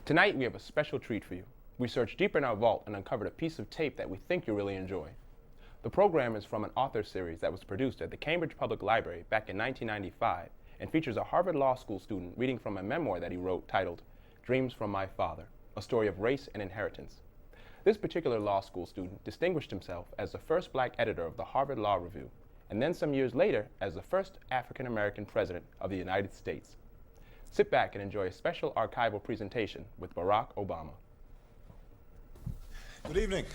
Tonight, we have a special treat for you. We searched deep in our vault and uncovered a piece of tape that we think you'll really enjoy. The program is from an author series that was produced at the Cambridge Public Library back in 1995 and features a Harvard Law School student reading from a memoir that he wrote titled Dreams from My Father, a story of race and inheritance. This particular law school student distinguished himself as the first black editor of the Harvard Law Review, and then some years later as the first African-American president of the United States. Sit back and enjoy a special archival presentation with Barack Obama. Good evening.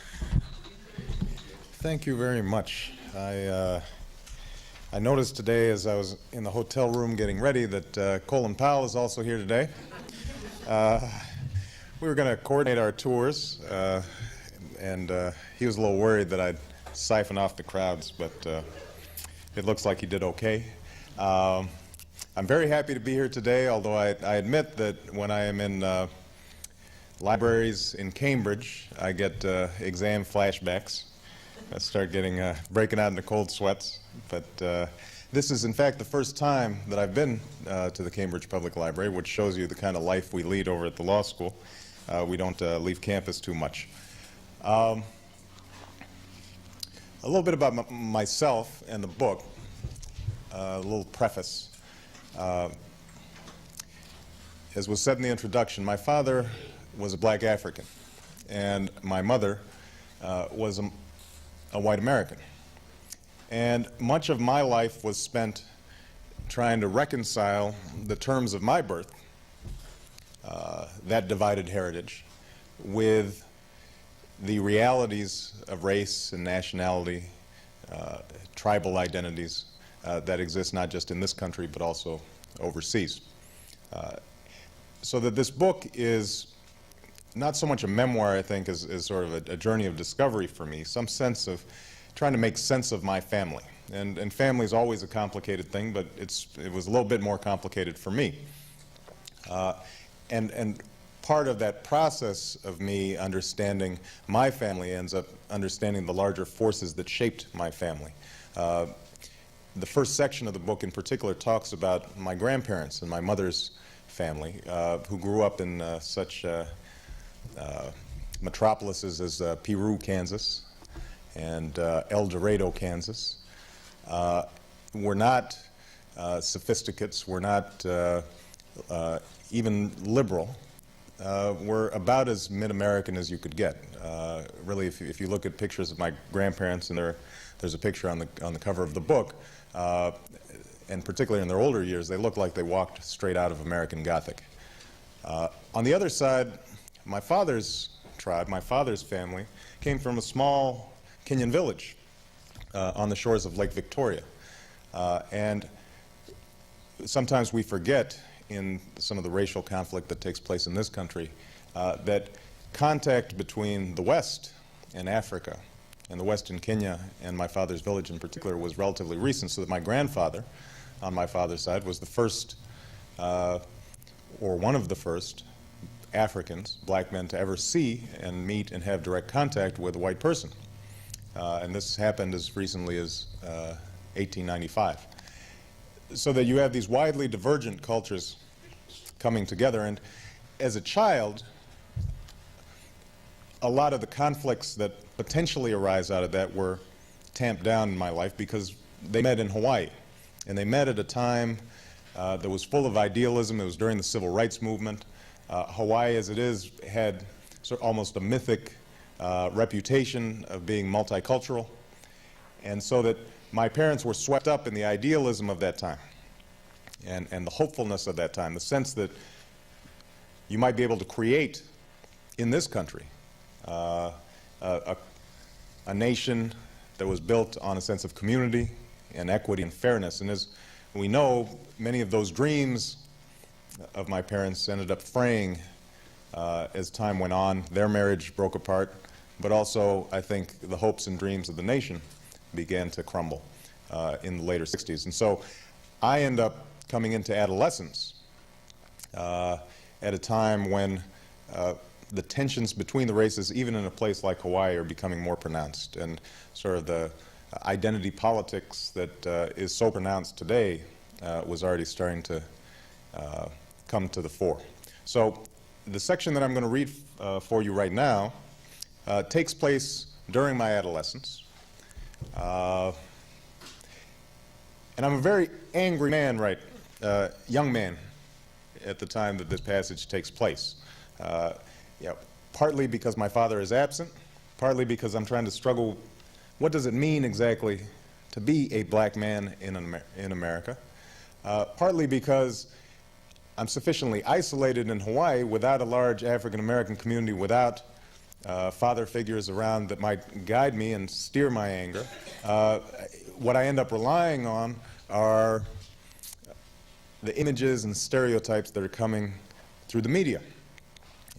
Thank you very much. I noticed today as I was in the hotel room getting ready that Colin Powell is also here today. We were going to coordinate our tours, and he was a little worried that I'd siphon off the crowds, but it looks like he did okay. I'm very happy to be here today, although I admit that when I am in libraries in Cambridge, I get exam flashbacks. I start breaking out into cold sweats. But this is, in fact, the first time that I've been to the Cambridge Public Library, which shows you the kind of life we lead over at the law school. We don't leave campus too much. A little bit about myself and the book, a little preface. As was said in the introduction, my father was a black African, and my mother was a white American. And much of my life was spent trying to reconcile the terms of my birth, that divided heritage, with the realities of race and nationality, tribal identities, that exist not just in this country but also overseas. So that this book is not so much a memoir, I think, as sort of a journey of discovery for me, some sense of trying to make sense of my family. And family is always a complicated thing, but it was a little bit more complicated for me. And part of that process of me understanding my family ends up understanding the larger forces that shaped my family. The first section of the book in particular talks about my grandparents and my mother's family, who grew up in such metropolises as Peru, Kansas, and El Dorado, Kansas. We're not sophisticates, we're not even liberal. We're about as mid-American as you could get. Really, if you look at pictures of my grandparents, and there's a picture on the cover of the book, and particularly in their older years, they look like they walked straight out of American Gothic. On the other side, my father's tribe, my father's family, came from a small Kenyan village on the shores of Lake Victoria. And sometimes we forget in some of the racial conflict that takes place in this country that contact between the West and Africa, and the West in Kenya and my father's village in particular, was relatively recent, so that my grandfather on my father's side was the first, or one of the first, Africans, black men, to ever see and meet and have direct contact with a white person. And this happened as recently as 1895. So that you have these widely divergent cultures coming together. And as a child, a lot of the conflicts that potentially arise out of that were tamped down in my life because they met in Hawaii. And they met at a time that was full of idealism. It was during the Civil Rights Movement. Hawaii, as it is, had sort of almost a mythic reputation of being multicultural. And so that my parents were swept up in the idealism of that time and the hopefulness of that time, the sense that you might be able to create in this country a nation that was built on a sense of community and equity and fairness. And as we know, many of those dreams of my parents ended up fraying as time went on. Their marriage broke apart, but also I think the hopes and dreams of the nation began to crumble in the later 60s. And so I end up coming into adolescence at a time when the tensions between the races, even in a place like Hawaii, are becoming more pronounced. And sort of the identity politics that is so pronounced today was already starting to come to the fore. So The section that I'm going to read for you right now takes place during my adolescence. And I'm a very angry man, young man, at the time that this passage takes place. Partly because my father is absent, partly because I'm trying to struggle, what does it mean exactly to be a black man in America? Partly because I'm sufficiently isolated in Hawaii without a large African-American community, without father figures around that might guide me and steer my anger. What I end up relying on are the images and stereotypes that are coming through the media.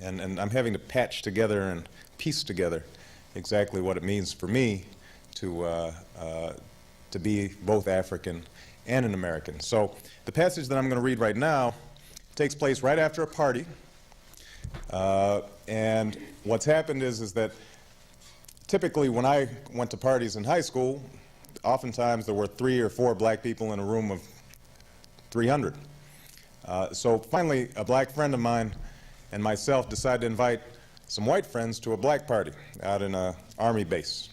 And I'm having to patch together and piece together exactly what it means for me to be both African and an American. So the passage that I'm going to read right now takes place right after a party. And what's happened is that typically when I went to parties in high school, oftentimes there were 3 or 4 black people in a room of 300. So finally, a black friend of mine and myself decided to invite some white friends to a black party out in an Army base,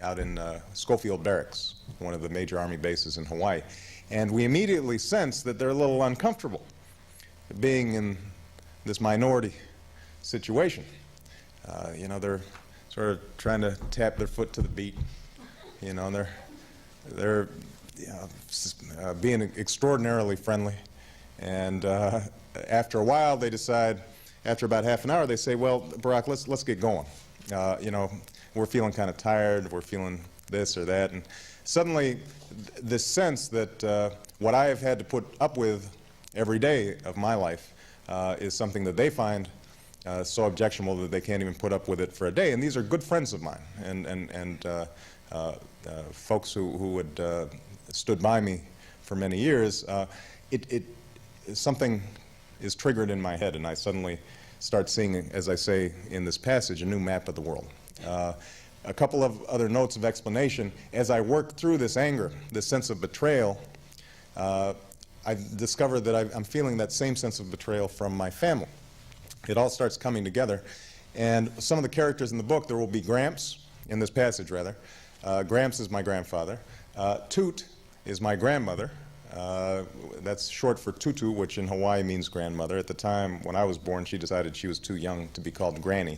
out in Schofield Barracks, one of the major Army bases in Hawaii. And we immediately sensed that they're a little uncomfortable being in this minority situation. They're sort of trying to tap their foot to the beat. They're being extraordinarily friendly. And after a while, they decide, after about half an hour, they say, well, Barack, let's get going. We're feeling kind of tired, we're feeling this or that. And suddenly, this sense that what I have had to put up with every day of my life is something that they find so objectionable that they can't even put up with it for a day. And these are good friends of mine and folks who had stood by me for many years. Something is triggered in my head, and I suddenly start seeing, as I say in this passage, a new map of the world. A couple of other notes of explanation. As I work through this anger, this sense of betrayal, I discovered that I'm feeling that same sense of betrayal from my family. It all starts coming together. And some of the characters in the book, there will be Gramps, in this passage rather. Gramps is my grandfather. Toot is my grandmother. That's short for Tutu, which in Hawaii means grandmother. At the time when I was born, she decided she was too young to be called Granny,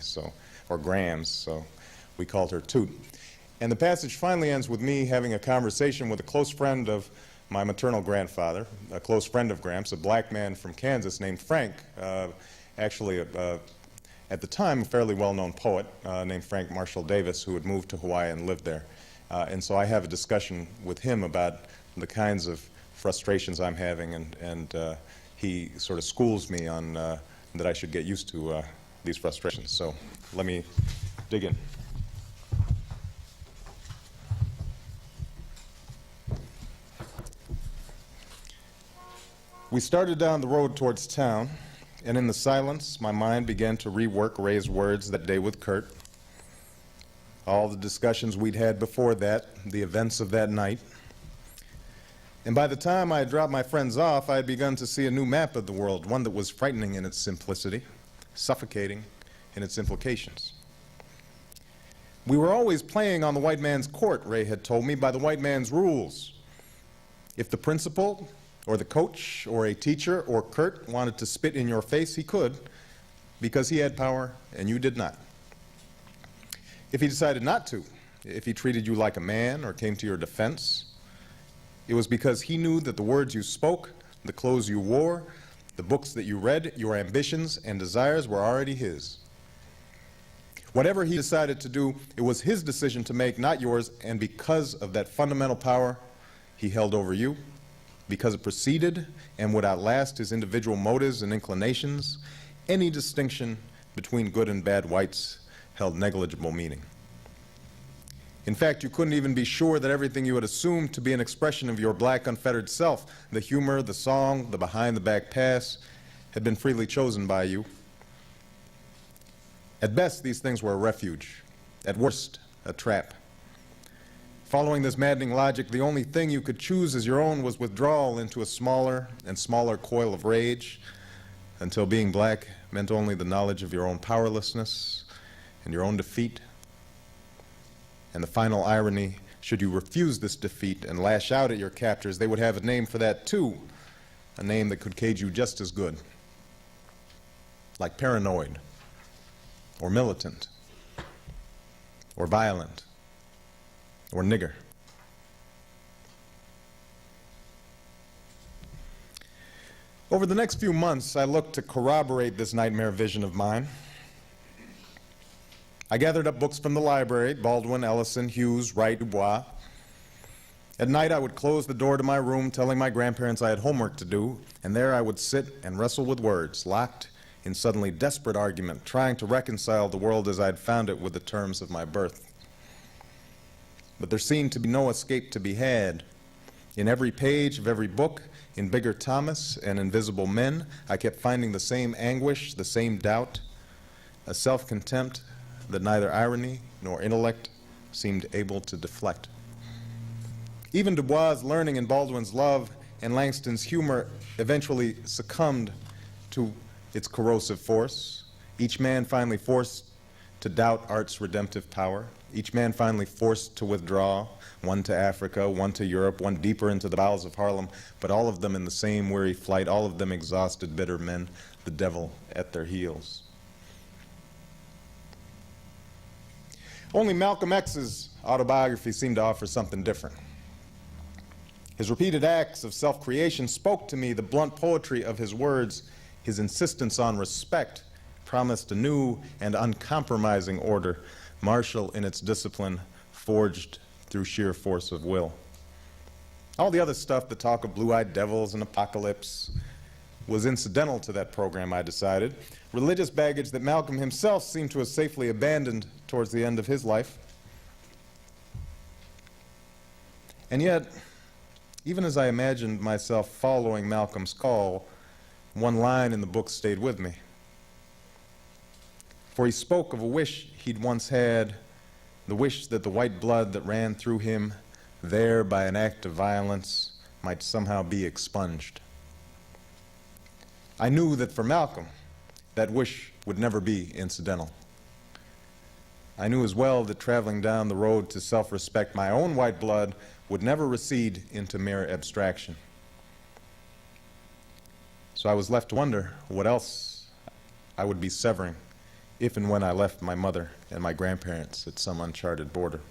or Grams, so we called her Toot. And the passage finally ends with me having a conversation with a close friend of my maternal grandfather, a close friend of Gramps, a black man from Kansas named Frank, actually at the time a fairly well-known poet named Frank Marshall Davis, who had moved to Hawaii and lived there. And so I have a discussion with him about the kinds of frustrations I'm having, and he sort of schools me on that I should get used to these frustrations. So let me dig in. We started down the road towards town, and in the silence, my mind began to rework Ray's words that day with Kurt. All the discussions we'd had before that, the events of that night. And by the time I had dropped my friends off, I had begun to see a new map of the world, one that was frightening in its simplicity, suffocating in its implications. We were always playing on the white man's court, Ray had told me, by the white man's rules. If the principal, or the coach, or a teacher, or Kurt wanted to spit in your face, he could, because he had power and you did not. If he decided not to, if he treated you like a man or came to your defense, it was because he knew that the words you spoke, the clothes you wore, the books that you read, your ambitions and desires were already his. Whatever he decided to do, it was his decision to make, not yours, and because of that fundamental power he held over you, because it preceded and would outlast his individual motives and inclinations, any distinction between good and bad whites held negligible meaning. In fact, you couldn't even be sure that everything you had assumed to be an expression of your black unfettered self, the humor, the song, the behind-the-back pass, had been freely chosen by you. At best, these things were a refuge. At worst, a trap. Following this maddening logic, the only thing you could choose as your own was withdrawal into a smaller and smaller coil of rage, until being black meant only the knowledge of your own powerlessness and your own defeat. And the final irony, should you refuse this defeat and lash out at your captors, they would have a name for that too, a name that could cage you just as good, like paranoid, or militant, or violent, or nigger. Over the next few months, I looked to corroborate this nightmare vision of mine. I gathered up books from the library, Baldwin, Ellison, Hughes, Wright, Du Bois. At night, I would close the door to my room, telling my grandparents I had homework to do, and there I would sit and wrestle with words, locked in suddenly desperate argument, trying to reconcile the world as I had found it with the terms of my birth. But there seemed to be no escape to be had. In every page of every book, in Bigger Thomas and Invisible Men, I kept finding the same anguish, the same doubt, a self-contempt that neither irony nor intellect seemed able to deflect. Even Du Bois' learning and Baldwin's love and Langston's humor eventually succumbed to its corrosive force. Each man finally forced to doubt art's redemptive power. Each man finally forced to withdraw, one to Africa, one to Europe, one deeper into the bowels of Harlem, but all of them in the same weary flight, all of them exhausted, bitter men, the devil at their heels. Only Malcolm X's autobiography seemed to offer something different. His repeated acts of self-creation spoke to me the blunt poetry of his words. His insistence on respect promised a new and uncompromising order, martial in its discipline, forged through sheer force of will. All the other stuff, the talk of blue-eyed devils and apocalypse, was incidental to that program, I decided. Religious baggage that Malcolm himself seemed to have safely abandoned towards the end of his life. And yet, even as I imagined myself following Malcolm's call, one line in the book stayed with me. For he spoke of a wish he'd once had, the wish that the white blood that ran through him there by an act of violence might somehow be expunged. I knew that for Malcolm, that wish would never be incidental. I knew as well that traveling down the road to self-respect, my own white blood would never recede into mere abstraction. So I was left to wonder what else I would be severing if and when I left my mother and my grandparents at some uncharted border.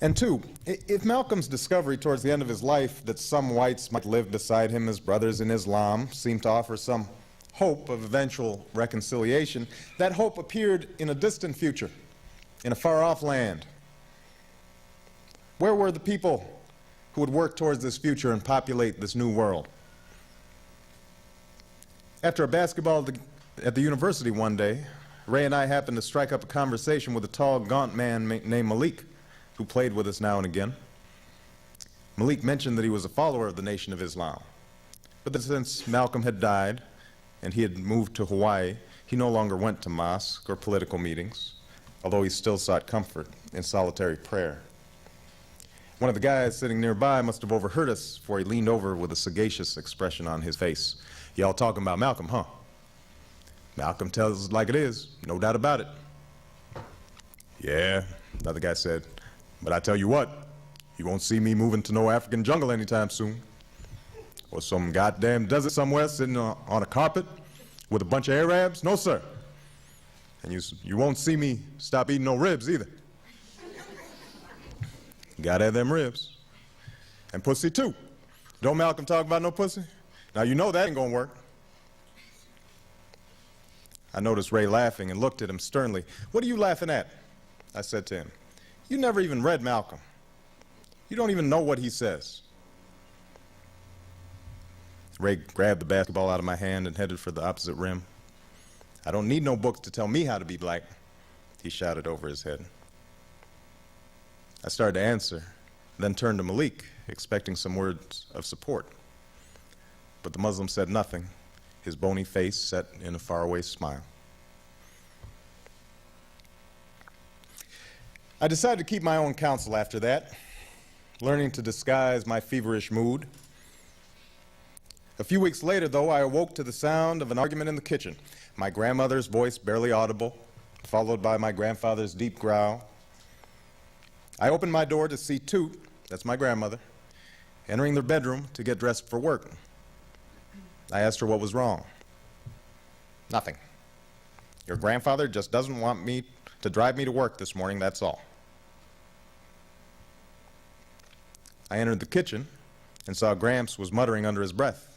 And two, if Malcolm's discovery towards the end of his life that some whites might live beside him as brothers in Islam seemed to offer some hope of eventual reconciliation, that hope appeared in a distant future, in a far-off land. Where were the people who would work towards this future and populate this new world? After a basketball at the university one day, Ray and I happened to strike up a conversation with a tall, gaunt man named Malik, who played with us now and again. Malik mentioned that he was a follower of the Nation of Islam, but that since Malcolm had died and he had moved to Hawaii, he no longer went to mosque or political meetings, although he still sought comfort in solitary prayer. One of the guys sitting nearby must have overheard us, for he leaned over with a sagacious expression on his face. "Y'all talking about Malcolm, huh?" "Malcolm tells it like it is, no doubt about it." "Yeah," another guy said, "but I tell you what, you won't see me moving to no African jungle anytime soon. Or some goddamn desert somewhere sitting on a carpet with a bunch of Arabs. No, sir. And you won't see me stop eating no ribs either. Gotta have them ribs. And pussy too. Don't Malcolm talk about no pussy? Now you know that ain't gonna work." I noticed Ray laughing and looked at him sternly. "What are you laughing at?" I said to him. "You never even read Malcolm. You don't even know what he says." Ray grabbed the basketball out of my hand and headed for the opposite rim. "I don't need no books to tell me how to be black," he shouted over his head. I started to answer, then turned to Malik, expecting some words of support. But the Muslim said nothing, his bony face set in a faraway smile. I decided to keep my own counsel after that, learning to disguise my feverish mood. A few weeks later, though, I awoke to the sound of an argument in the kitchen. My grandmother's voice barely audible, followed by my grandfather's deep growl. I opened my door to see Toot, that's my grandmother, entering their bedroom to get dressed for work. I asked her what was wrong. Nothing. Your grandfather just doesn't want me to drive me to work this morning, that's all. I entered the kitchen and saw Gramps was muttering under his breath.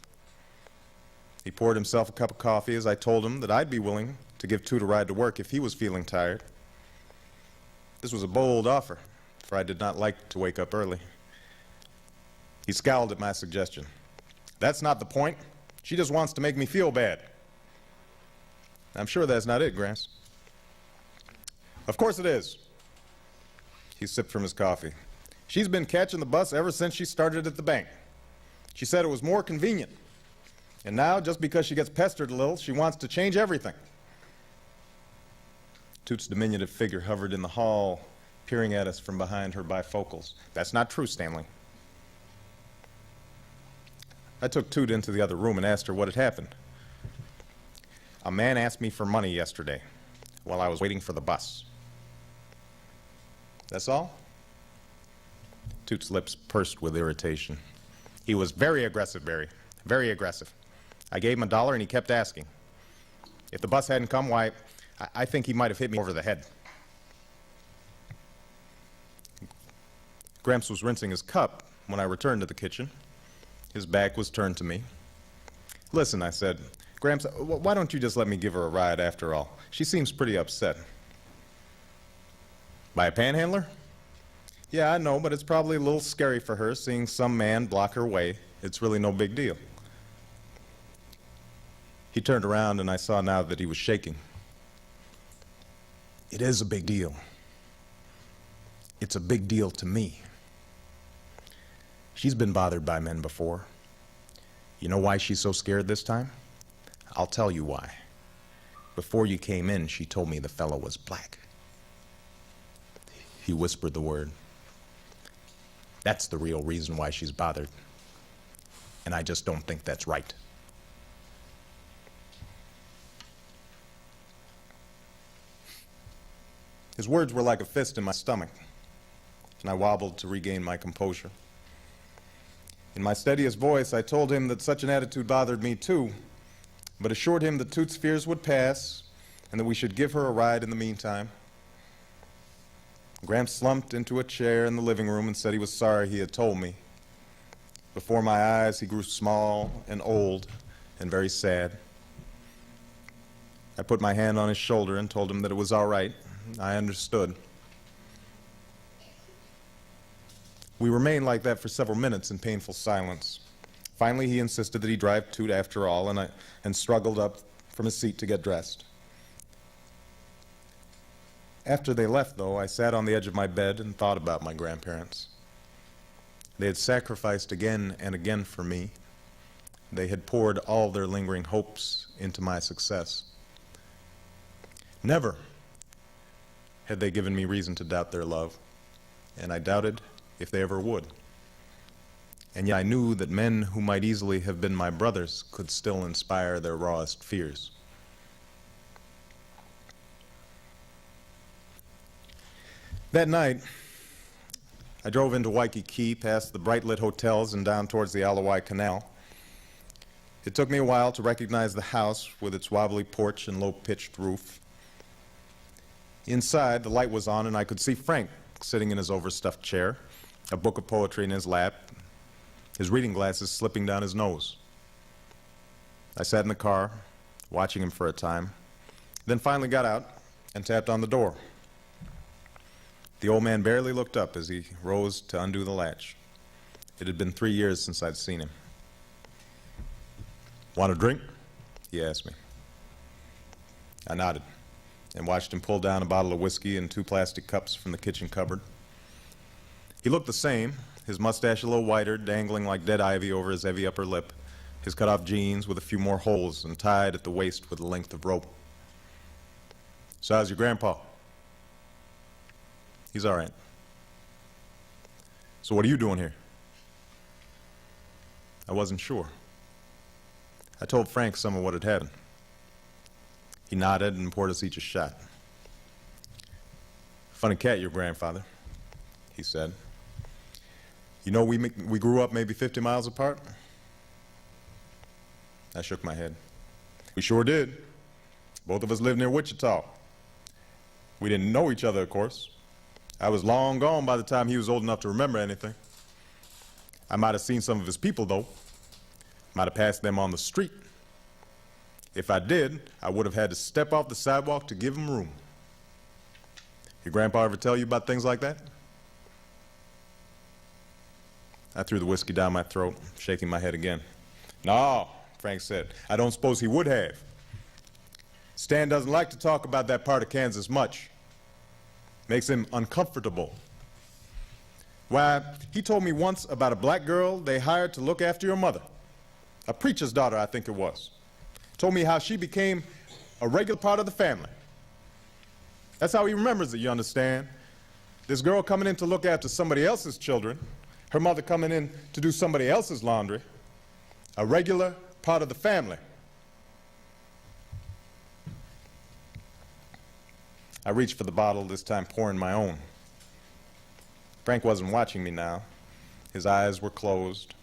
He poured himself a cup of coffee as I told him that I'd be willing to give Toot a ride to work if he was feeling tired. This was a bold offer, for I did not like to wake up early. He scowled at my suggestion. That's not the point. She just wants to make me feel bad. I'm sure that's not it, Gramps. Of course it is. He sipped from his coffee. She's been catching the bus ever since she started at the bank. She said it was more convenient. And now, just because she gets pestered a little, she wants to change everything. Toot's diminutive figure hovered in the hall, peering at us from behind her bifocals. That's not true, Stanley. I took Toot into the other room and asked her what had happened. A man asked me for money yesterday while I was waiting for the bus. That's all? Toot's lips pursed with irritation. He was very aggressive, Barry. Very aggressive. I gave him $1 and he kept asking. If the bus hadn't come, why, I think he might have hit me over the head. Gramps was rinsing his cup when I returned to the kitchen. His back was turned to me. Listen, I said, Gramps, why don't you just let me give her a ride after all? She seems pretty upset. By a panhandler? Yeah, I know, but it's probably a little scary for her seeing some man block her way. It's really no big deal. He turned around and I saw now that he was shaking. It is a big deal. It's a big deal to me. She's been bothered by men before. You know why she's so scared this time? I'll tell you why. Before you came in, she told me the fellow was black. He whispered the word. That's the real reason why she's bothered. And I just don't think that's right. His words were like a fist in my stomach, and I wobbled to regain my composure. In my steadiest voice, I told him that such an attitude bothered me too, but assured him that Toot's fears would pass and that we should give her a ride in the meantime. Gramps slumped into a chair in the living room and said he was sorry he had told me. Before my eyes, he grew small and old and very sad. I put my hand on his shoulder and told him that it was all right. I understood. We remained like that for several minutes in painful silence. Finally, he insisted that he drive Toot after all, and struggled up from his seat to get dressed. After they left, though, I sat on the edge of my bed and thought about my grandparents. They had sacrificed again and again for me. They had poured all their lingering hopes into my success. Never had they given me reason to doubt their love, and I doubted if they ever would. And yet I knew that men who might easily have been my brothers could still inspire their rawest fears. That night, I drove into Waikiki, past the bright-lit hotels and down towards the Alawai Canal. It took me a while to recognize the house with its wobbly porch and low-pitched roof. Inside, the light was on, and I could see Frank sitting in his overstuffed chair, a book of poetry in his lap, his reading glasses slipping down his nose. I sat in the car, watching him for a time, then finally got out and tapped on the door. The old man barely looked up as he rose to undo the latch. It had been 3 years since I'd seen him. "Want a drink?" he asked me. I nodded and watched him pull down a bottle of whiskey and 2 plastic cups from the kitchen cupboard. He looked the same, his mustache a little whiter, dangling like dead ivy over his heavy upper lip, his cut-off jeans with a few more holes and tied at the waist with a length of rope. "So how's your grandpa?" "He's all right." "So what are you doing here?" I wasn't sure. I told Frank some of what had happened. He nodded and poured us each a shot. "Funny cat, your grandfather," he said. "You know, we grew up maybe 50 miles apart?" I shook my head. "We sure did. Both of us lived near Wichita. We didn't know each other, of course. I was long gone by the time he was old enough to remember anything. I might have seen some of his people, though. Might have passed them on the street. If I did, I would have had to step off the sidewalk to give him room. Your grandpa ever tell you about things like that?" I threw the whiskey down my throat, shaking my head again. "No," Frank said. "I don't suppose he would have. Stan doesn't like to talk about that part of Kansas much. Makes him uncomfortable. Why, he told me once about a black girl they hired to look after your mother. A preacher's daughter, I think it was. Told me how she became a regular part of the family. That's how he remembers it, you understand. This girl coming in to look after somebody else's children, her mother coming in to do somebody else's laundry, a regular part of the family." I reached for the bottle, this time pouring my own. Frank wasn't watching me now. His eyes were closed,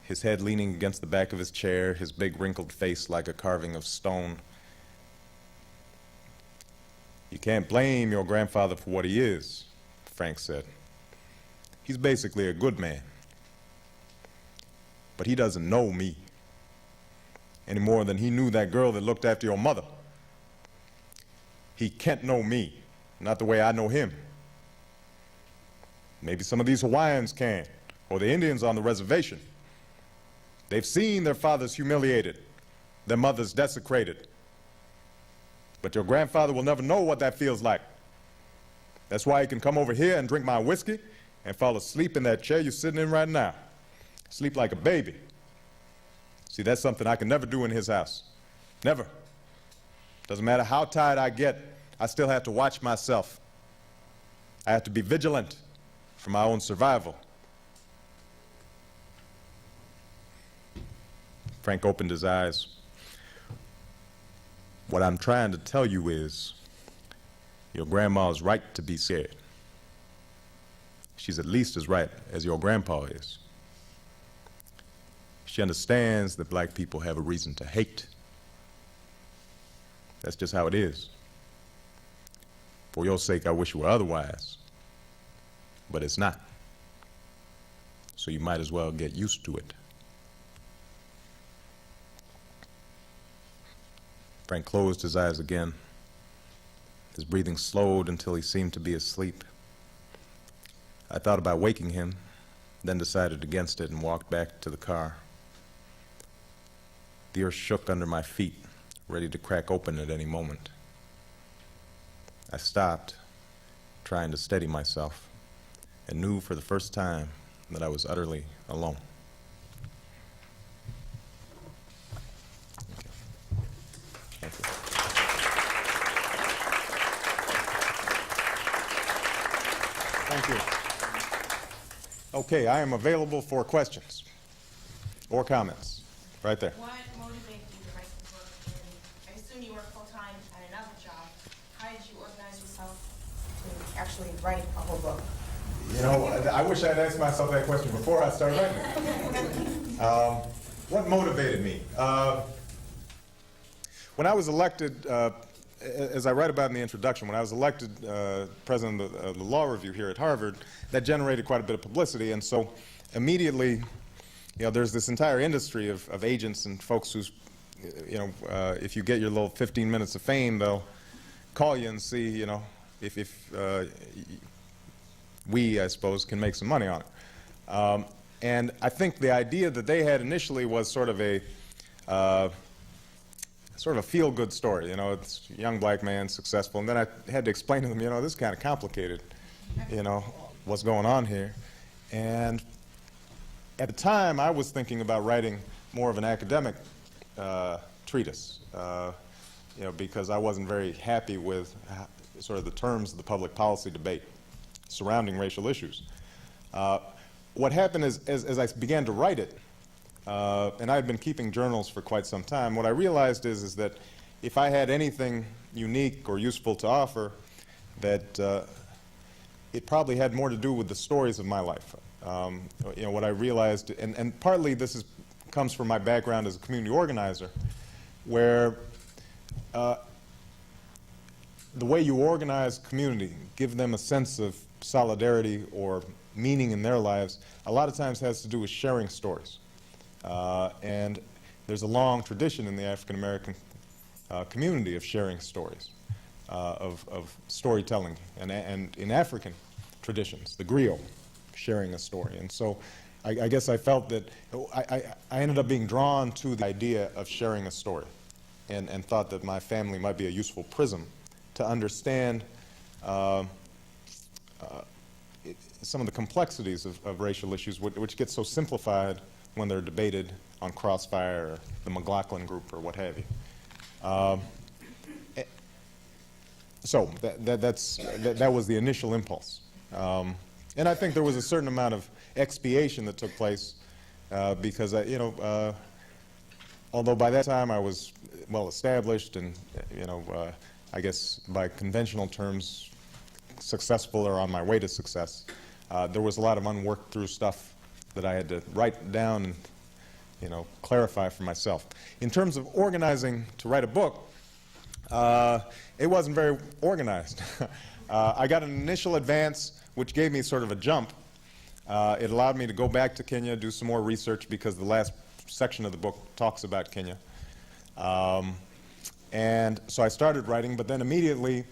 his head leaning against the back of his chair, his big wrinkled face like a carving of stone. "You can't blame your grandfather for what he is," Frank said. "He's basically a good man. But he doesn't know me any more than he knew that girl that looked after your mother. He can't know me, not the way I know him. Maybe some of these Hawaiians can, or the Indians on the reservation. They've seen their fathers humiliated, their mothers desecrated. But your grandfather will never know what that feels like. That's why he can come over here and drink my whiskey and fall asleep in that chair you're sitting in right now. Sleep like a baby. See, that's something I can never do in his house. Never. Doesn't matter how tired I get, I still have to watch myself. I have to be vigilant for my own survival." Frank opened his eyes. "What I'm trying to tell you is, your grandma's right to be scared. She's at least as right as your grandpa is. She understands that black people have a reason to hate. That's just how it is. For your sake, I wish it were otherwise. But it's not. So you might as well get used to it." Frank closed his eyes again. His breathing slowed until he seemed to be asleep. I thought about waking him, then decided against it and walked back to the car. The earth shook under my feet, ready to crack open at any moment. I stopped, trying to steady myself, and knew for the first time that I was utterly alone. Thank you. Thank you. Okay, I am available for questions or comments. Right there. What motivated you to write the book? And I assume you work full-time at another job. How did you organize yourself to actually write a whole book? You know, I wish I'd asked myself that question before I started writing. What motivated me? When I was elected, as I write about in the introduction, when I was elected president of the Law Review here at Harvard, that generated quite a bit of publicity, and so immediately, you know, there's this entire industry of agents and folks who's, you know, if you get your little 15 minutes of fame, they'll call you and see, you know, if we, I suppose, can make some money on it. And I think the idea that they had initially was sort of a feel-good story. You know, it's a young black man, successful, and then I had to explain to them, you know, this is kind of complicated, you know, what's going on here. And at the time, I was thinking about writing more of an academic treatise, you know, because I wasn't very happy with sort of the terms of the public policy debate surrounding racial issues. What happened is, as I began to write it, and I had been keeping journals for quite some time. What I realized is that if I had anything unique or useful to offer, that it probably had more to do with the stories of my life. What I realized, and partly this comes from my background as a community organizer, where the way you organize community, give them a sense of solidarity or meaning in their lives, a lot of times has to do with sharing stories. And there's a long tradition in the African American community of sharing stories, of storytelling, and in African traditions, the griot, sharing a story. And so I guess I felt that I ended up being drawn to the idea of sharing a story, and thought that my family might be a useful prism to understand some of the complexities of racial issues, which get so simplified when they're debated on Crossfire or the McLaughlin Group or what have you. So that was the initial impulse. And I think there was a certain amount of expiation that took place because, although by that time I was well established and, I guess by conventional terms, successful or on my way to success, there was a lot of unworked through stuff that I had to write down and, clarify for myself. In terms of organizing to write a book, it wasn't very organized. I got an initial advance, which gave me sort of a jump. It allowed me to go back to Kenya, do some more research, because the last section of the book talks about Kenya. And so I started writing, but then immediately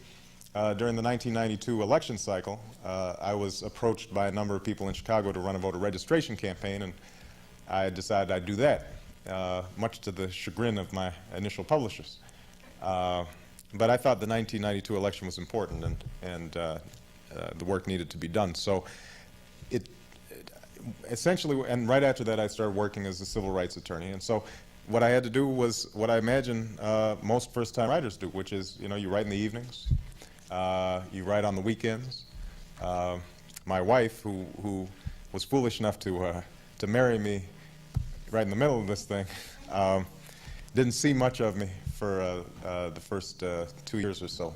during the 1992 election cycle, I was approached by a number of people in Chicago to run a voter registration campaign, and I decided I'd do that, much to the chagrin of my initial publishers. But I thought the 1992 election was important, and the work needed to be done. So it essentially, and right after that I started working as a civil rights attorney. And so what I had to do was what I imagine most first-time writers do, which is, you write in the evenings, you write on the weekends. My wife, who was foolish enough to marry me right in the middle of this thing, didn't see much of me for the first 2 years or so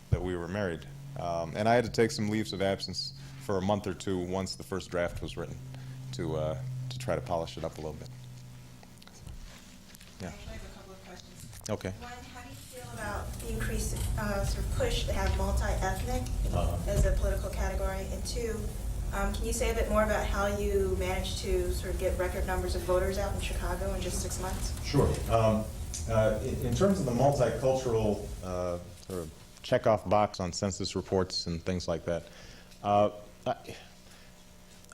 that we were married. And I had to take some leaves of absence for a month or two once the first draft was written to try to polish it up a little bit. Yeah. Actually, I have a couple of questions. Okay. One, how do you feel about the increased sort of push to have multi-ethnic as a political category? And two, can you say a bit more about how you managed to sort of get record numbers of voters out in Chicago in just 6 months? Sure. In terms of the multicultural sort of checkoff box on census reports and things like that,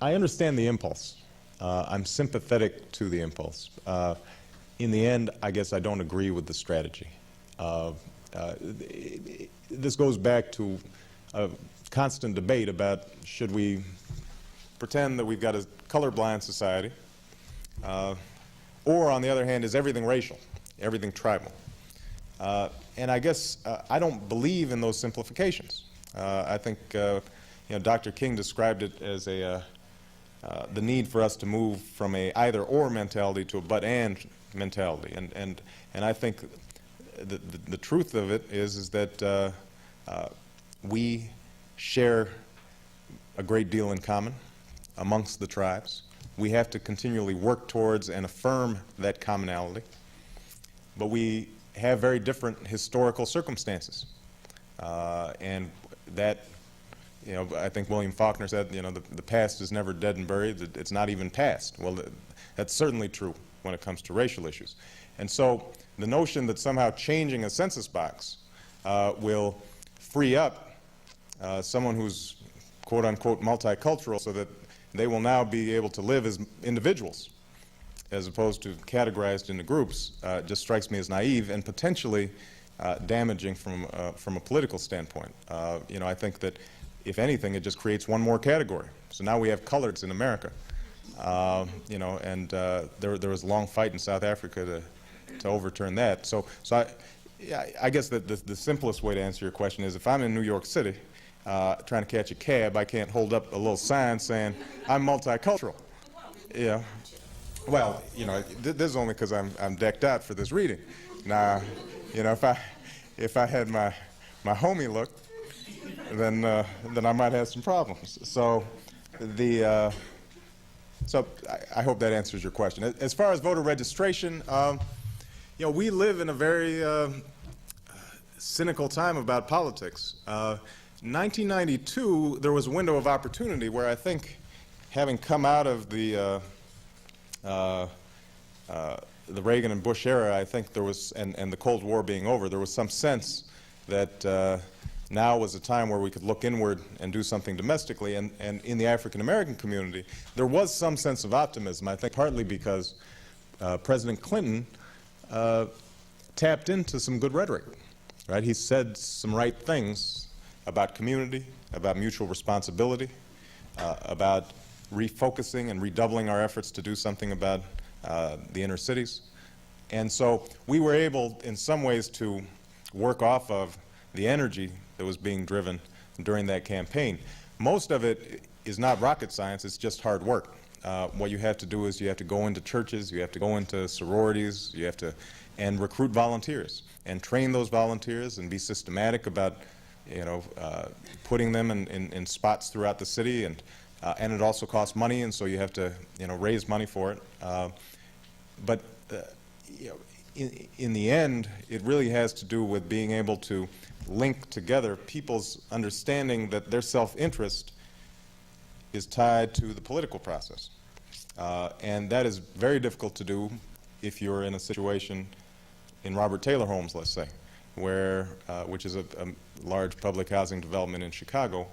I understand the impulse. I'm sympathetic to the impulse. In the end, I guess I don't agree with the strategy. This goes back to a constant debate about should we pretend that we've got a colorblind society, or on the other hand, is everything racial, everything tribal? And I guess I don't believe in those simplifications. I think Dr. King described it as the need for us to move from a either-or mentality to a but-and mentality. And I think the truth of it is that we share a great deal in common amongst the tribes. We have to continually work towards and affirm that commonality. But we have very different historical circumstances. And that, I think William Faulkner said, the past is never dead and buried. It's not even past. Well, that's certainly true when it comes to racial issues. And so the notion that somehow changing a census box will free up someone who's quote-unquote multicultural so that they will now be able to live as individuals as opposed to categorized into groups just strikes me as naive and potentially damaging from a political standpoint. I think that if anything, it just creates one more category. So now we have coloreds in America. And there was a long fight in South Africa to overturn that. So I guess that the simplest way to answer your question is if I'm in New York City trying to catch a cab, I can't hold up a little sign saying I'm multicultural. Well, you know, this is only because I'm decked out for this reading. Now, you know, if I had my homie look, then I might have some problems. So I hope that answers your question. As far as voter registration, you know, we live in a very cynical time about politics. 1992, there was a window of opportunity where I think, having come out of the Reagan and Bush era, I think there was, and the Cold War being over, there was some sense that now was a time where we could look inward and do something domestically. And in the African American community, there was some sense of optimism, I think partly because President Clinton tapped into some good rhetoric, right? He said some right things about community, about mutual responsibility, about refocusing and redoubling our efforts to do something about the inner cities. And so we were able, in some ways, to work off of the energy that was being driven during that campaign. Most of it is not rocket science, it's just hard work. What you have to do is you have to go into churches, you have to go into sororities, you have to and recruit volunteers and train those volunteers and be systematic about, you know, putting them in spots throughout the city, and it also costs money, and so you have to, you know, raise money for it. But you know, in the end, it really has to do with being able to link together people's understanding that their self-interest is tied to the political process. And that is very difficult to do if you're in a situation in Robert Taylor Homes, let's say, where, which is a large public housing development in Chicago,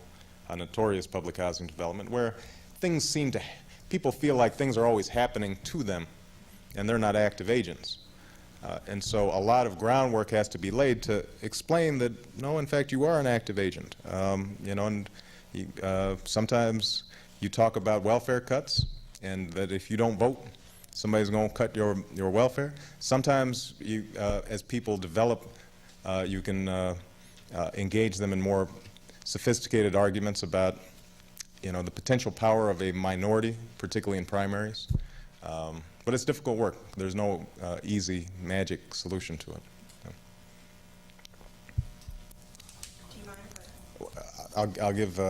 a notorious public housing development, where things seem to, people feel like things are always happening to them, and they're not active agents. And so a lot of groundwork has to be laid to explain that, no, in fact, you are an active agent. You know, and sometimes you talk about welfare cuts, and that if you don't vote, somebody's going to cut your welfare. Sometimes you, as people develop, you can engage them in more sophisticated arguments about, you know, the potential power of a minority, particularly in primaries. But it's difficult work. There's no easy magic solution to it. Do you mind? I'll give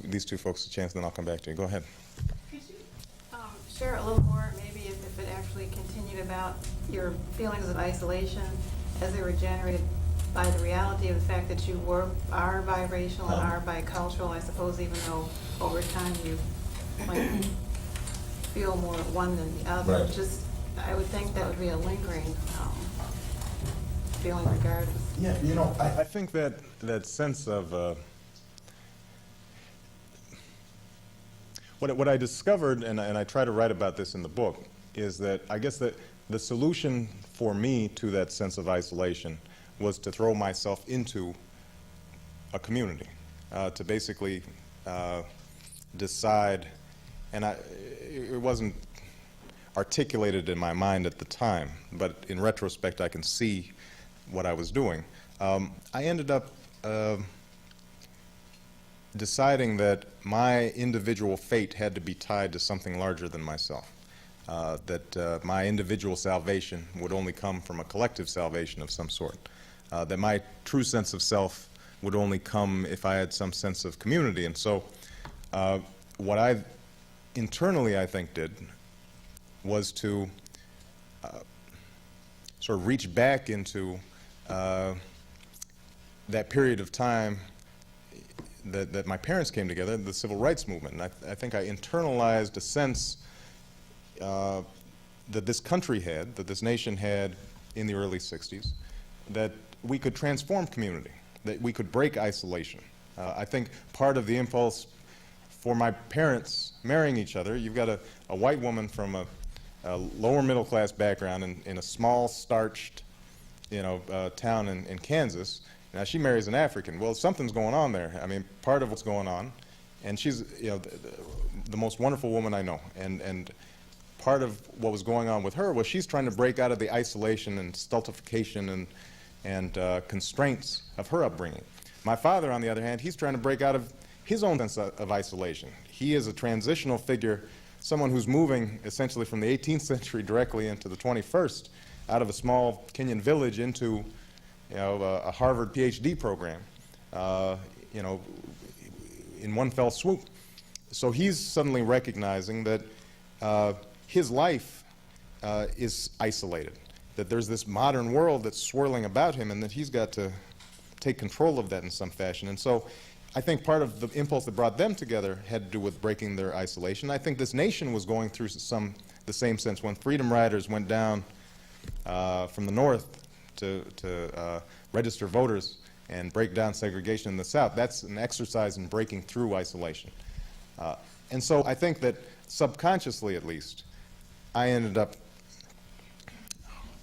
these two folks a chance, then I'll come back to you. Go ahead. Could you share a little more, maybe if it actually continued, about your feelings of isolation as they were generated by the reality of the fact that you are biracial and are bicultural, I suppose, even though over time you might feel more one than the other. Right. Just, I would think that would be a lingering feeling regardless. Yeah, you know, I think that sense of what I discovered, and I try to write about this in the book, is that I guess that the solution for me to that sense of isolation was to throw myself into a community, to basically decide, and it wasn't articulated in my mind at the time, but in retrospect I can see what I was doing. I ended up deciding that my individual fate had to be tied to something larger than myself, that my individual salvation would only come from a collective salvation of some sort, that my true sense of self would only come if I had some sense of community. And so what I internally, I think, did was to sort of reach back into that period of time that my parents came together, the civil rights movement. And I think I internalized a sense that this country had, that this nation had in the early 60s, that we could transform community, that we could break isolation. I think part of the impulse for my parents marrying each other, you've got a white woman from a lower middle class background in a small starched, you know, town in Kansas. Now she marries an African. Well, something's going on there. I mean, part of what's going on, and she's, you know, the most wonderful woman I know. And part of what was going on with her was she's trying to break out of the isolation and stultification and constraints of her upbringing. My father, on the other hand, he's trying to break out of his own sense of isolation. He is a transitional figure someone who's moving essentially from the 18th century directly into the 21st, out of a small Kenyan village into, a Harvard PhD program, in one fell swoop. So he's suddenly recognizing that his life is isolated, that there's this modern world that's swirling about him, and that he's got to take control of that in some fashion. And so I think part of the impulse that brought them together had to do with breaking their isolation. I think this nation was going through the same sense. When Freedom Riders went down from the north to register voters and break down segregation in the South, that's an exercise in breaking through isolation. And so I think that subconsciously, at least, I ended up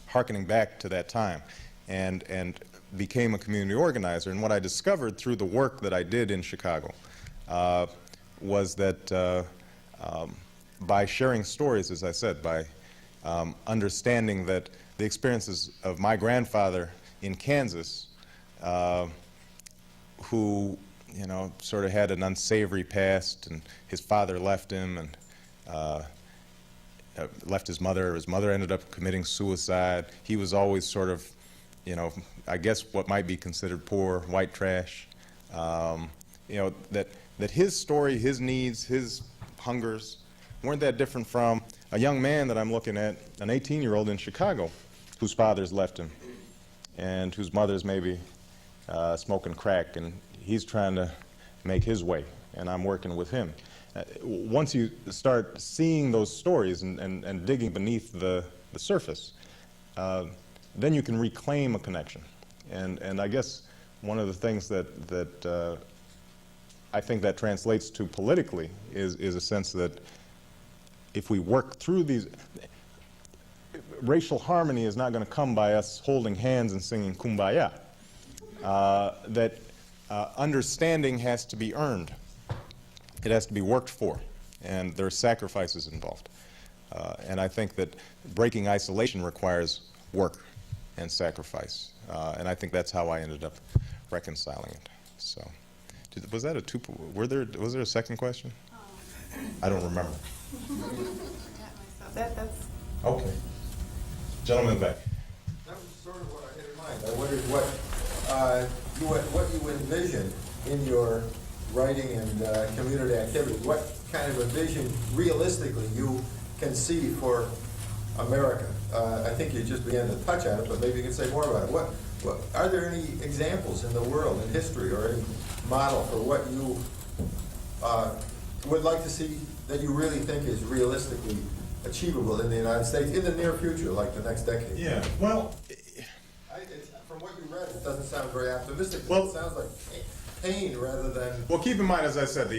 hearkening back to that time and became a community organizer. And what I discovered through the work that I did in Chicago was that by sharing stories, as I said, by understanding that the experiences of my grandfather in Kansas, who sort of had an unsavory past, and his father left him and left his mother. His mother ended up committing suicide. He was always sort of, I guess what might be considered poor, white trash. That his story, his needs, his hungers weren't that different from a young man that I'm looking at, an 18-year-old in Chicago, whose father's left him and whose mother's maybe smoking crack, and he's trying to make his way, and I'm working with him. Once you start seeing those stories and digging beneath the surface, then you can reclaim a connection. And I guess one of the things that I think that translates to politically is a sense that if we work through these, racial harmony is not going to come by us holding hands and singing Kumbaya. That understanding has to be earned. It has to be worked for, and there are sacrifices involved. And I think that breaking isolation requires work and sacrifice. And I think that's how I ended up reconciling it. So, was that was there a second question? I don't remember. That's Okay. Gentleman back. That was sort of what I had in mind. I wondered what you envision in your writing and community activity. What kind of a vision, realistically, you can see for America? I think you just began to touch on it, but maybe you can say more about it. What are there any examples in the world, in history, or any model for what you would like to see that you really think is realistically achievable in the United States in the near future, like the next decade? Yeah. Well, From what you read, it doesn't sound very optimistic. Well- It sounds like pain rather than well, keep in mind, as I said,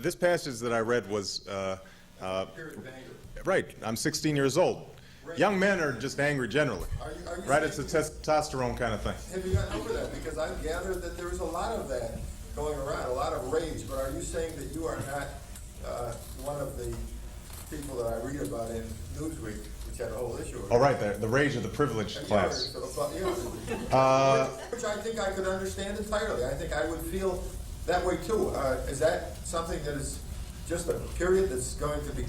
this passage that I read was period of anger. right. I'm 16 years old. Young men are just angry generally, Are you right? It's a saying- testosterone kind of thing. Have you gotten over that? Because I gather that there is a lot of that going around, a lot of rage, but are you saying that you are not one of the people that I read about in Newsweek, which had a whole issue? All right, the rage of the privileged class. Which I think I could understand entirely. I think I would feel that way too. Is that something that is just a period that's going to be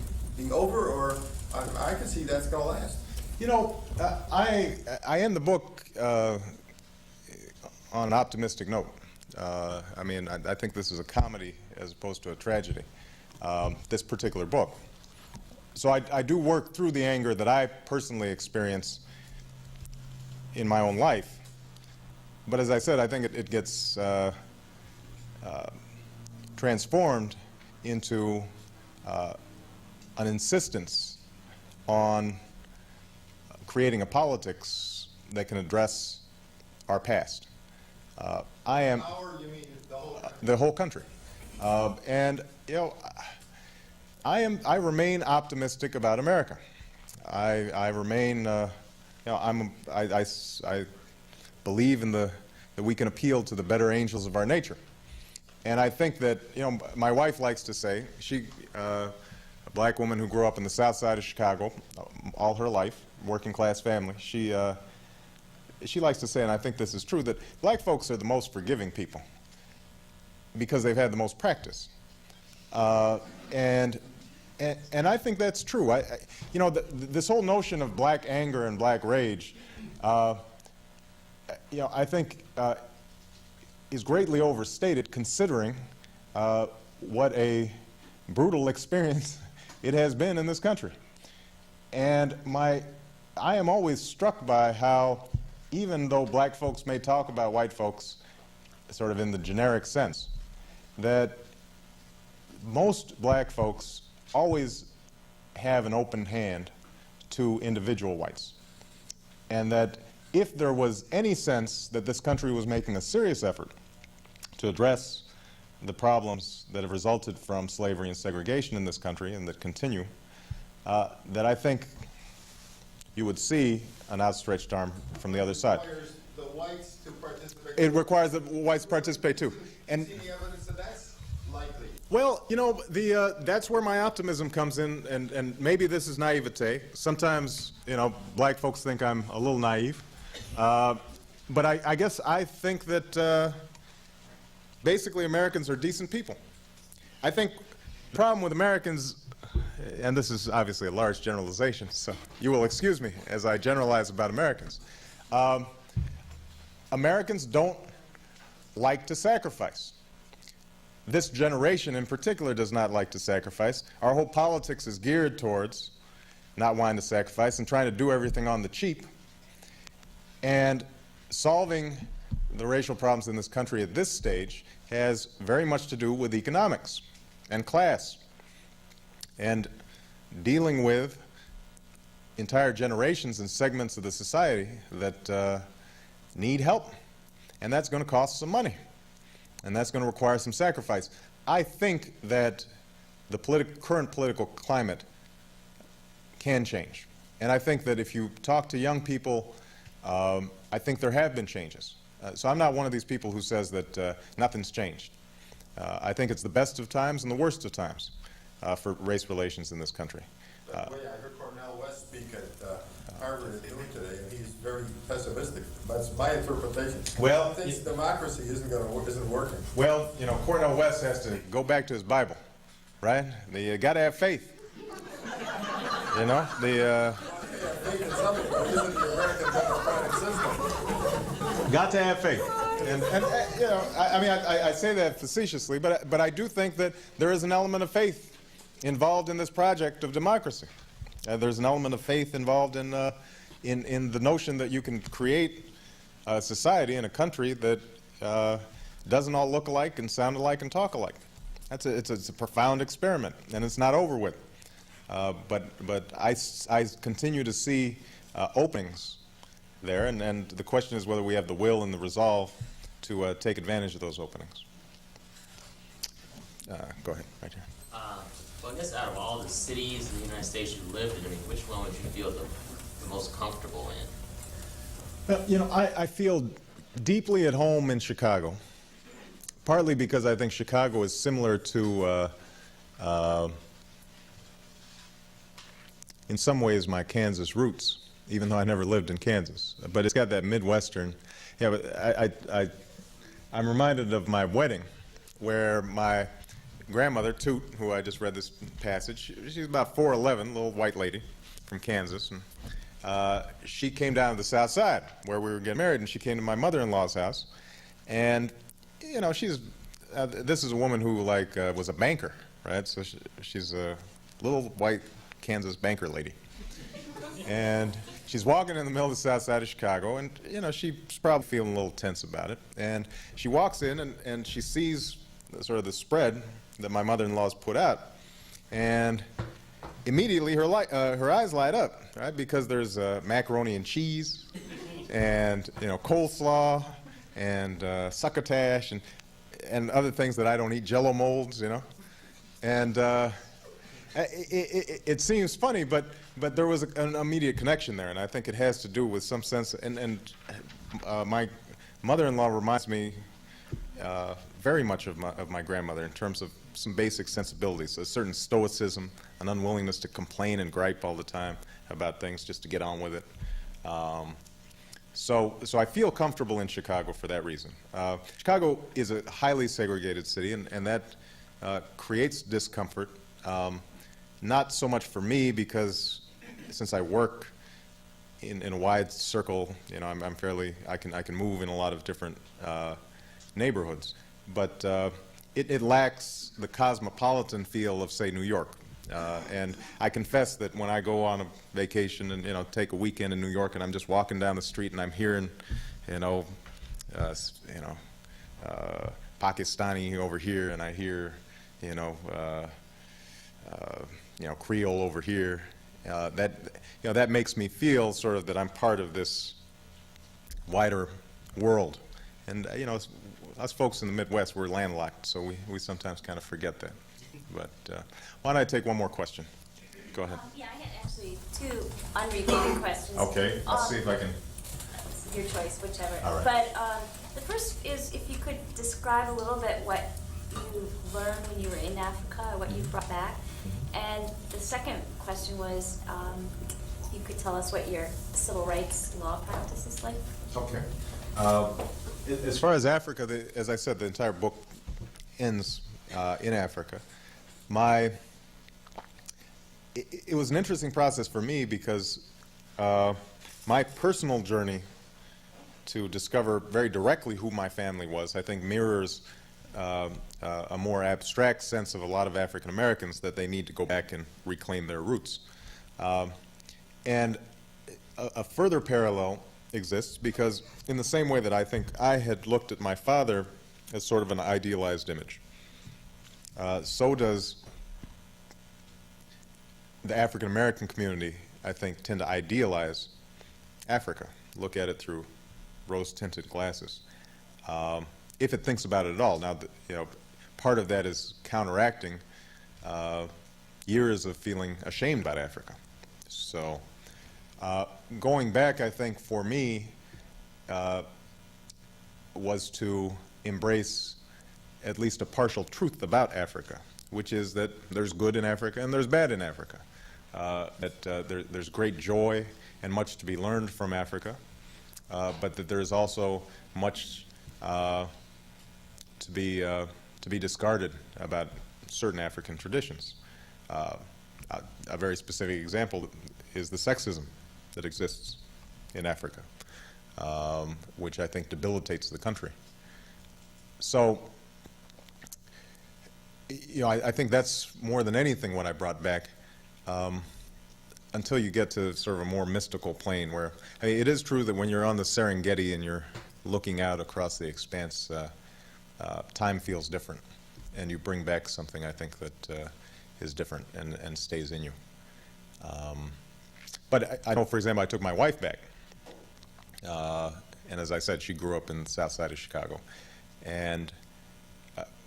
over, or I can see that's going to last? I end the book on an optimistic note. I think this is a comedy as opposed to a tragedy, this particular book. So I do work through the anger that I personally experience in my own life. But as I said, I think it gets transformed into an insistence on creating a politics that can address our past. I am Our, you mean the whole country? the whole country, and I remain optimistic about America. I remain, I believe in that we can appeal to the better angels of our nature, and I think that my wife likes to say, a black woman who grew up in the South Side of Chicago all her life, working class family. She likes to say, and I think this is true, that black folks are the most forgiving people because they've had the most practice. And And I think that's true. You know, this whole notion of black anger and black rage, you know, I think is greatly overstated considering what a brutal experience it has been in this country. And I am always struck by how, even though black folks may talk about white folks sort of in the generic sense, that most black folks always have an open hand to individual whites. And that if there was any sense that this country was making a serious effort to address the problems that have resulted from slavery and segregation in this country and that continue, that I think you would see an outstretched arm from the other side. Requires the whites to participate. It requires the whites to participate too. And See any evidence that that's likely? well, you know, that's where my optimism comes in, and maybe this is naivete. Sometimes, you know, black folks think I'm a little naive. But I guess I think that basically Americans are decent people. I think the problem with Americans, and this is obviously a large generalization, so you will excuse me as I generalize about Americans. Americans don't like to sacrifice. This generation in particular does not like to sacrifice. Our whole politics is geared towards not wanting to sacrifice and trying to do everything on the cheap. And solving the racial problems in this country at this stage has very much to do with economics and class and dealing with entire generations and segments of the society that need help. And that's going to cost some money. And that's going to require some sacrifice. I think that the current political climate can change. And I think that if you talk to young people, I think there have been changes. So I'm not one of these people who says that nothing's changed. I think it's the best of times and the worst of times for race relations in this country. By the way, I heard Cornel West speak at Harvard at noon today, and he's very pessimistic. That's my interpretation. Well, he thinks democracy isn't working. Well, you know, Cornel West has to go back to his Bible, right? You got to have faith. You know, Faith in something, but isn't the American democratic system? got to have faith. And you know, I mean, I say that facetiously, but I do think that there is an element of faith involved in this project of democracy. There's an element of faith involved in the notion that you can create a society and a country that doesn't all look alike and sound alike and talk alike. It's a profound experiment, and it's not over with. But I continue to see openings there, and the question is whether we have the will and the resolve to take advantage of those openings. Go ahead, right here. Well, I guess out of all the cities in the United States you lived in, I mean, which one would you feel the most comfortable in? Well, you know, I feel deeply at home in Chicago, partly because I think Chicago is similar to, in some ways, my Kansas roots, even though I never lived in Kansas. But it's got that Midwestern. Yeah, but I'm reminded of my wedding, where my grandmother, Toot, who I just read this passage, she's about 4'11", little white lady from Kansas, and she came down to the South Side where we were getting married, and she came to my mother-in-law's house, and you know, this is a woman who was a banker, right? So she's a little white Kansas banker lady, and she's walking in the middle of the South Side of Chicago, and you know, she's probably feeling a little tense about it, and she walks in and she sees sort of the spread that my mother-in-law's put out, and immediately her eyes light up, right? Because there's macaroni and cheese, and you know, coleslaw, and succotash, and other things that I don't eat, Jello molds, you know, and it seems funny, but there was an immediate connection there, and I think it has to do with some sense. And my mother-in-law reminds me very much of my grandmother in terms of some basic sensibilities, a certain stoicism, an unwillingness to complain and gripe all the time about things just to get on with it. So I feel comfortable in Chicago for that reason. Chicago is a highly segregated city, and that creates discomfort. not so much for me because since I work in a wide circle, you know, I'm fairly, I can move in a lot of different neighborhoods, but it lacks the cosmopolitan feel of, say, New York. And I confess that when I go on a vacation and, you know, take a weekend in New York and I'm just walking down the street and I'm hearing, Pakistani over here, and I hear, Creole over here, that makes me feel sort of that I'm part of this wider world. And, us folks in the Midwest, we're landlocked, so we sometimes kind of forget that. But why don't I take one more question? Go ahead. Yeah, I had actually two unrelated questions. Okay, let's see if I can. Your choice, whichever. All right. But the first is if you could describe a little bit what you learned when you were in Africa, or what you brought back. And the second question was, if you could tell us what your civil rights law practice is like. Okay. As far as Africa, as I said, the entire book ends in Africa. It was an interesting process for me because my personal journey to discover very directly who my family was, I think mirrors a more abstract sense of a lot of African Americans that they need to go back and reclaim their roots. And a further parallel exists because in the same way that I think I had looked at my father as sort of an idealized image, so does the African American community, I think, tend to idealize Africa, look at it through rose-tinted glasses, if it thinks about it at all. Now, part of that is counteracting years of feeling ashamed about Africa. So, going back, I think, for me, was to embrace at least a partial truth about Africa, which is that there's good in Africa and there's bad in Africa. There's great joy and much to be learned from Africa, but that there's also much to be discarded about certain African traditions. A very specific example is the sexism that exists in Africa, which I think debilitates the country. So, I think that's more than anything what I brought back, until you get to sort of a more mystical plane where, it is true that when you're on the Serengeti and you're looking out across the expanse, time feels different, and you bring back something, I think, that is different and stays in you. But I know, for example, I took my wife back, and as I said, she grew up in the south side of Chicago, and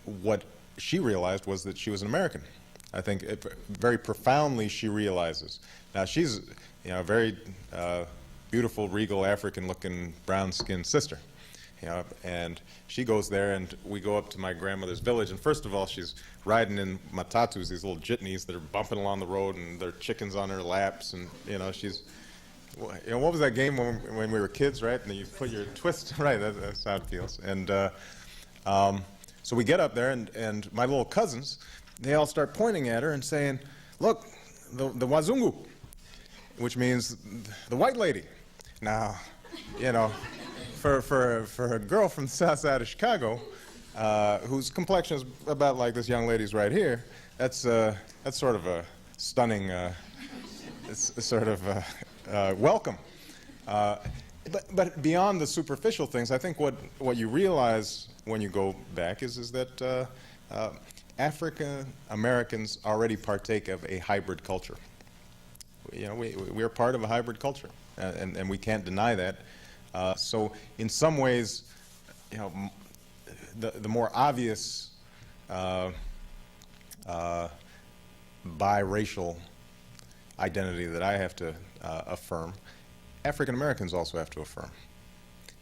what she realized was that she was an American. I think very profoundly she realizes. Now she's a very beautiful, regal, African-looking, brown-skinned sister. And she goes there, and we go up to my grandmother's village, and first of all, she's riding in matatus, these little jitneys that are bumping along the road, and there are chickens on her laps, and she's, what was that game when we were kids, right? And you put your twist, right? That's how it feels. And so we get up there, and my little cousins, they all start pointing at her and saying, "Look, the Wazungu," which means the white lady. Now, for a girl from the south side of Chicago, whose complexion is about like this young lady's right here, that's sort of a stunning, welcome. But beyond the superficial things, I think what you realize when you go back is that African Americans already partake of a hybrid culture. We're part of a hybrid culture, and we can't deny that. So in some ways, the more obvious biracial identity that I have to affirm, African Americans also have to affirm.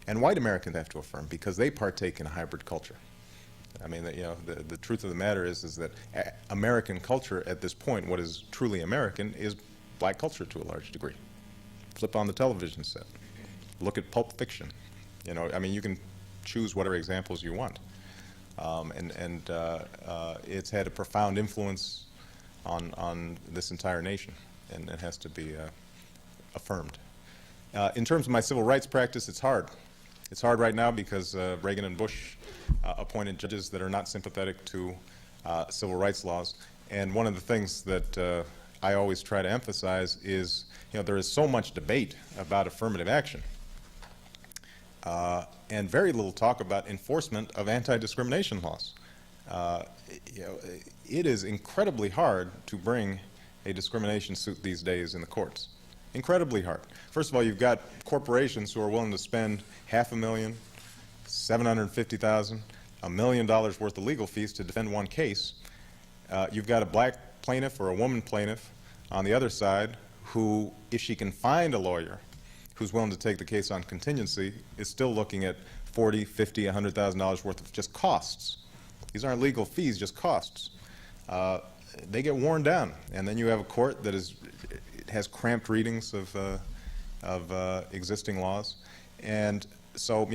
And white Americans have to affirm because they partake in a hybrid culture. I mean, the truth of the matter is that American culture at this point, what is truly American, is black culture to a large degree. Flip on the television set. Look at Pulp Fiction. You can choose whatever examples you want. It's had a profound influence on this entire nation, and it has to be affirmed. In terms of my civil rights practice, it's hard. It's hard right now because Reagan and Bush appointed judges that are not sympathetic to civil rights laws. And one of the things that I always try to emphasize is, there is so much debate about affirmative action, and very little talk about enforcement of anti-discrimination laws. It is incredibly hard to bring a discrimination suit these days in the courts. Incredibly hard. First of all, you've got corporations who are willing to spend $500,000, $750,000, $1 million worth of legal fees to defend one case. You've got a black plaintiff or a woman plaintiff on the other side who, if she can find a lawyer who's willing to take the case on contingency, is still looking at $40,000, $50,000, $100,000 worth of just costs. These aren't legal fees, just costs. They get worn down, and then you have a court that has cramped readings of existing laws. And so,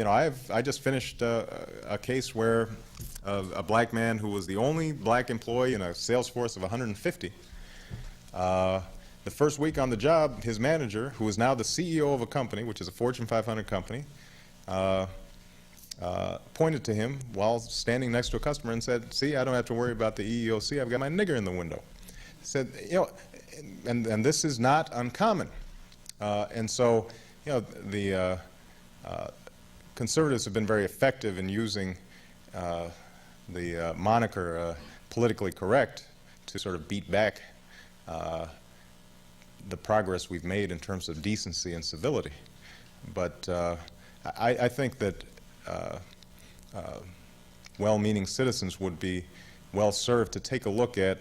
I just finished a case where a black man who was the only black employee in a sales force of 150, the first week on the job, his manager, who is now the CEO of a company, which is a Fortune 500 company, pointed to him while standing next to a customer and said, "See, I don't have to worry about the EEOC. I've got my nigger in the window." Said, and this is not uncommon. And so, the conservatives have been very effective in using the moniker politically correct to sort of beat back the progress we've made in terms of decency and civility. But I think that well-meaning citizens would be well served to take a look at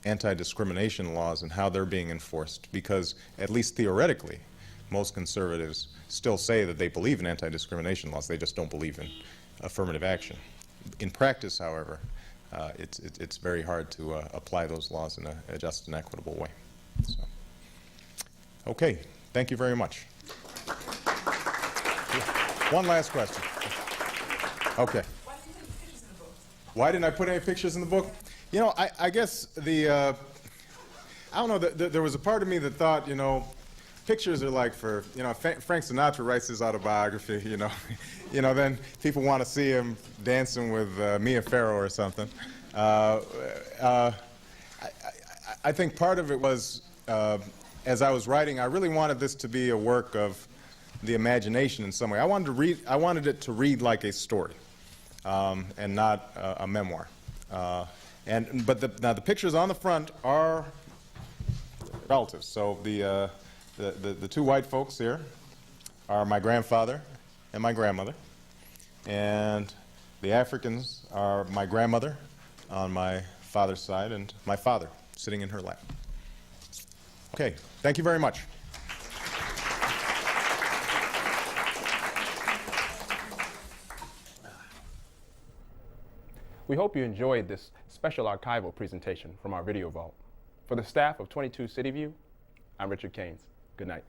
anti-discrimination laws and how they're being enforced, because at least theoretically, most conservatives still say that they believe in anti-discrimination laws. They just don't believe in affirmative action. In practice, however, it's very hard to apply those laws in a just and equitable way. So, okay, thank you very much. One last question. Okay. Why didn't I put any pictures in the book? I guess I don't know, there was a part of me that thought, pictures are like for, Frank Sinatra writes his autobiography, then people want to see him dancing with Mia Farrow or something. I think part of it was, as I was writing, I really wanted this to be a work of the imagination in some way. I wanted it to read like a story, and not a memoir. But now the pictures on the front are relatives. So the two white folks here are my grandfather and my grandmother, and the Africans are my grandmother on my father's side and my father sitting in her lap. Okay, thank you very much. We hope you enjoyed this special archival presentation from our Video Vault. For the staff of 22 CityView, I'm Richard Keynes. Good night.